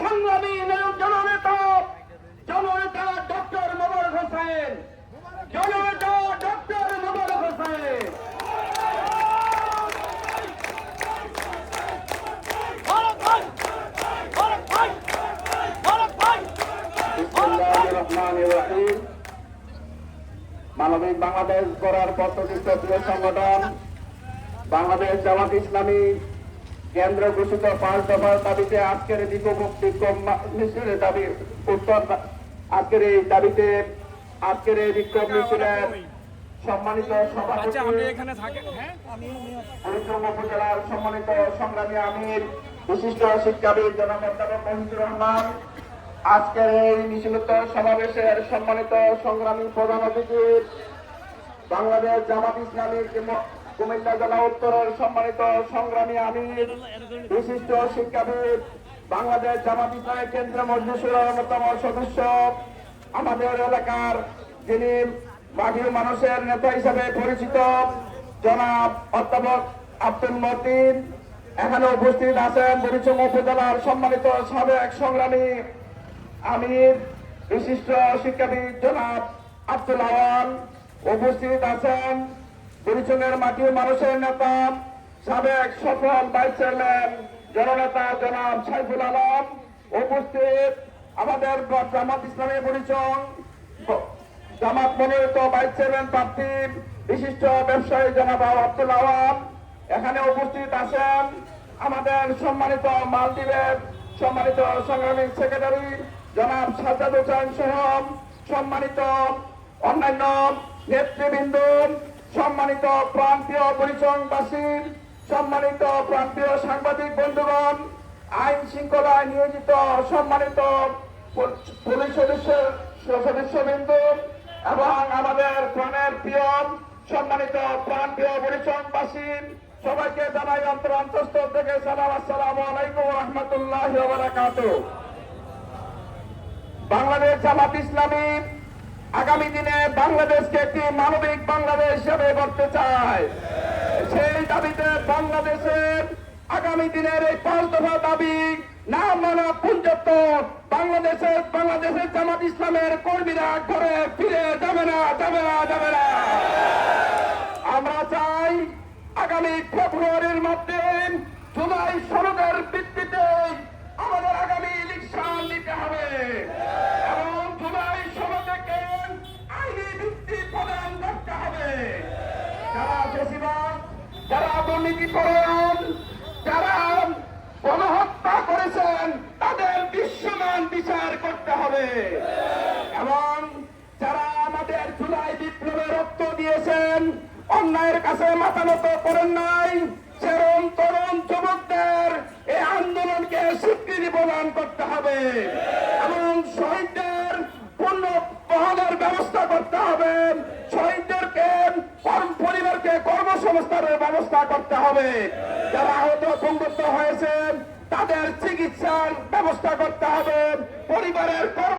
সংগ্রামী জননেতা ডক্টর মোবারক হোসেন, জননেতা ডক্টর মোবারক হোসেন। মানবিক বাংলাদেশ গড়ার পদ্ধতি জাতীয় সংগঠন বাংলাদেশ জামাত ইসলামী কেন্দ্র ঘোষিত 5 দফার দাবিতে আজকের বিক্ষোভ মিছিলের দাবি উত্তর আজকের এই দাবিতে আজকের এই বিক্ষোভ মিছিলের সম্মানিত সভাপতি উপজেলার সম্মানিত সংগ্রামী আমির বিশিষ্ট শিক্ষাবিদ জনাব অধ্যাপক মহিদুর রহমান, আজকের এই মিছিলোত্তর সমাবেশের সম্মানিত সংগ্রামী প্রধান অতিথি বাংলাদেশ জামাত ইসলামী কুমিল্লা জেলা উত্তরের সম্মানিত সংগ্রামী আমির বিশিষ্ট শিক্ষাবিদ বাংলাদেশ জামাত ইসলামী কেন্দ্রীয় মজলিসের অন্যতম সদস্য, আমাদের এলাকার যিনি মাটির মানুষের নেতা হিসেবে পরিচিত জনাব অধ্যাপক আব্দুল মতিন, এখানে উপস্থিত আছেন বরিচং উপজেলার সম্মানিত সাবেক সংগ্রামী আমির বিশিষ্ট শিক্ষাবিদ জনাব আব্দুল আওয়াল, উপস্থিত আছেন বরিচংয়ের মাটির মানুষের নেতা সাবেক সফল ভাইস চেয়ারম্যান জননেতা জনাব সাইফুল আলম, উপস্থিত আমাদের জামাত ইসলামী বরিচং জামাত মনোনীত ভাইস চেয়ারম্যান প্রার্থী বিশিষ্ট ব্যবসায়ী জনাব আব্দুল আওয়াল, এখানে উপস্থিত আছেন আমাদের সম্মানিত মালদ্বীপের সম্মানিত সংগ্রামী সেক্রেটারি জনাব সাজ্জাদ হোসেন সহ সম্মানিত অন্যান্য নেতৃবৃন্দ, সম্মানিত প্রান্তীয় বরিচংবাসী, সম্মানিত প্রান্তীয় সাংবাদিক বন্ধুগণ, আইন শৃঙ্খলায় নিয়োজিত সম্মানিত পুলিশ সদস্যবৃন্দ এবং আমাদের প্রাণের প্রিয় সম্মানিত প্রান্তীয় বরিচংবাসী, সবাইকে জানাই অন্তঃস্থল থেকে সালাম, আসসালামু আলাইকুম ওয়া রাহমাতুল্লাহি ওয়া বারাকাতুহু। বাংলাদেশ জামাত ইসলামী আগামী দিনে বাংলাদেশকে একটি মানবিক বাংলাদেশ হিসেবে গড়তে চায়। সেই দাবিতে বাংলাদেশের আগামী দিনের এই 5 দফা দাবি না মানা পর্যন্ত বাংলাদেশের জামাত ইসলামের কর্মীরা ঘরে ফিরে যাবে না। আমরা চাই আগামী ফেব্রুয়ারির মধ্যে জুলাই সনদের ভিত্তিতে আমাদের আগামী ইলেকশন নিতে হবে এবং জুলাই সনদকে আইনি ভিত্তি প্রদান করতে হবে। যারা বেশিরভাগ যারা দুর্নীতিকরণ, যারা গণহত্যা করেছেন তাদের দৃশ্যমান বিচার করতে হবে এবং যারা আমাদের জুলাই বিপ্লবে রক্ত দিয়েছেন, অন্যায়ের কাছে মাথা নত করেন নাই, সেরকম তরুণ যুবকদের এই আন্দোলনকে স্বীকৃতি প্রদান করতে হবে এবং শহীদদের পূর্ণ বহনের ব্যবস্থা করতে হবে, শহীদদেরকে পরিবারকে কর্মসংস্থানের ব্যবস্থা করতে হবে, যারা আহত পঙ্গুত্ব হয়েছেন তাদের চিকিৎসার ব্যবস্থা করতে হবে, পরিবারের